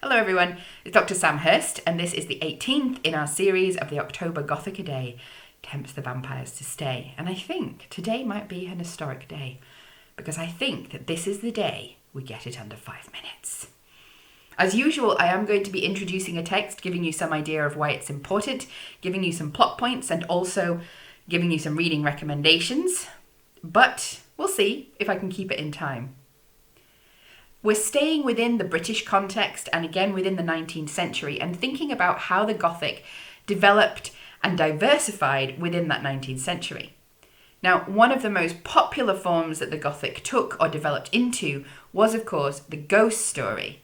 Hello everyone, it's Dr. Sam Hurst, and this is the 18th in our series of the October Gothic a Day, Tempts the Vampires to Stay. And I think today might be an historic day, because I think that this is the day we get it under 5 minutes. As usual, I am going to be introducing a text, giving you some idea of why it's important, giving you some plot points, and also giving you some reading recommendations. But we'll see if I can keep it in time. We're staying within the British context and again within the 19th century and thinking about how the Gothic developed and diversified within that 19th century. Now, one of the most popular forms that the Gothic took or developed into was, of course, the ghost story.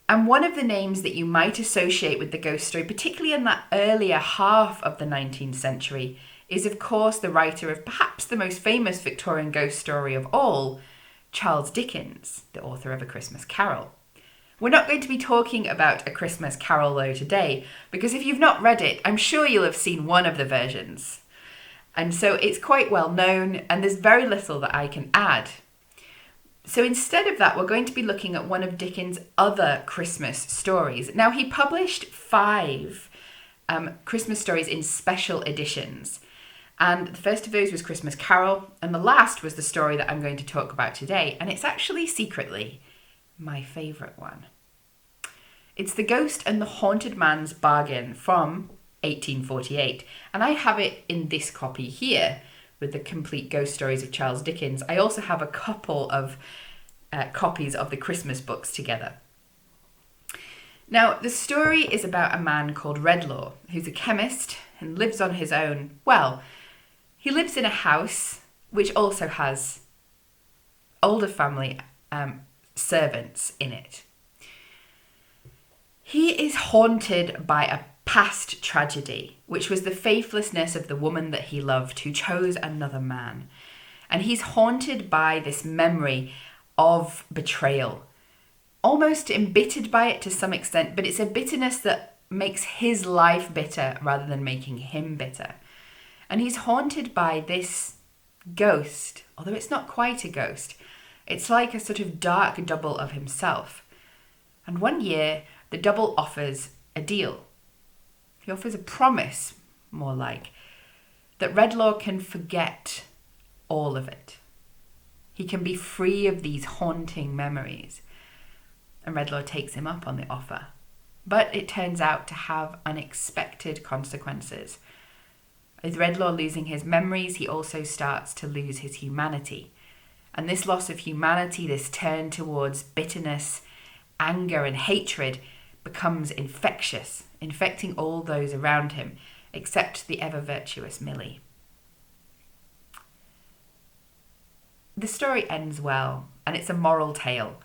And one of the names that you might associate with the ghost story, particularly in that earlier half of the 19th century, is, of course, the writer of perhaps the most famous Victorian ghost story of all, Charles Dickens, the author of A Christmas Carol. We're not going to be talking about A Christmas Carol, though, today, because if you've not read it, I'm sure you'll have seen one of the versions. And so it's quite well known, and there's very little that I can add. So instead of that, we're going to be looking at one of Dickens' other Christmas stories. Now, he published 5 Christmas stories in special editions. And the first of those was Christmas Carol, and the last was the story that I'm going to talk about today, and it's actually secretly my favourite one. It's The Ghost and the Haunted Man's Bargain from 1848, and I have it in this copy here with the complete ghost stories of Charles Dickens. I also have a couple of copies of the Christmas books together. Now, the story is about a man called Redlaw, who's a chemist and lives on his own. Well, he lives in a house which also has older family servants in it. He is haunted by a past tragedy, which was the faithlessness of the woman that he loved who chose another man. And he's haunted by this memory of betrayal, almost embittered by it to some extent, but it's a bitterness that makes his life bitter rather than making him bitter. And he's haunted by this ghost, although it's not quite a ghost. It's like a sort of dark double of himself. And one year, the double offers a deal. He offers a promise, more like, that Redlaw can forget all of it. He can be free of these haunting memories. And Redlaw takes him up on the offer. But it turns out to have unexpected consequences. With Redlaw losing his memories, he also starts to lose his humanity. And this loss of humanity, this turn towards bitterness, anger and hatred becomes infectious, infecting all those around him, except the ever-virtuous Millie. The story ends well, and it's a moral tale.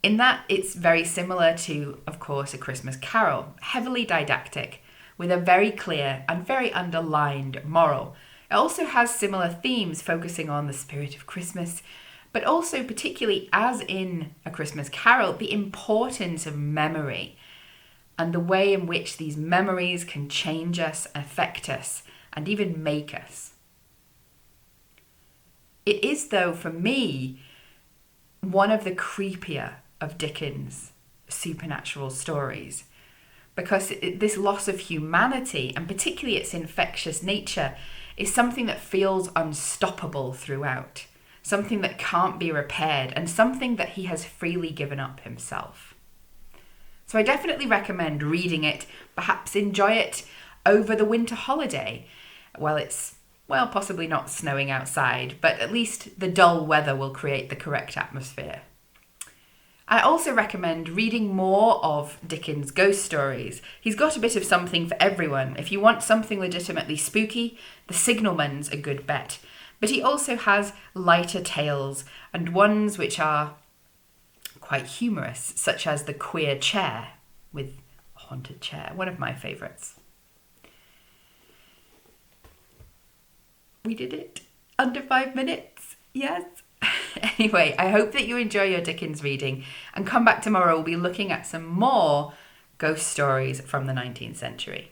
In that, it's very similar to, of course, A Christmas Carol, heavily didactic, with a very clear and very underlined moral. It also has similar themes focusing on the spirit of Christmas, but also particularly, as in A Christmas Carol, the importance of memory and the way in which these memories can change us, affect us, and even make us. It is, though, for me, one of the creepier of Dickens' supernatural stories, because this loss of humanity, and particularly its infectious nature, is something that feels unstoppable throughout, something that can't be repaired, and something that he has freely given up himself. So I definitely recommend reading it, perhaps enjoy it over the winter holiday. Well, it's, possibly not snowing outside, but at least the dull weather will create the correct atmosphere. I also recommend reading more of Dickens' ghost stories. He's got a bit of something for everyone. If you want something legitimately spooky, The Signalman's a good bet. But he also has lighter tales and ones which are quite humorous, such as The Queer Chair with a haunted chair, one of my favourites. We did it. Under 5 minutes. Yes. Anyway, I hope that you enjoy your Dickens reading and come back tomorrow. We'll be looking at some more ghost stories from the 19th century.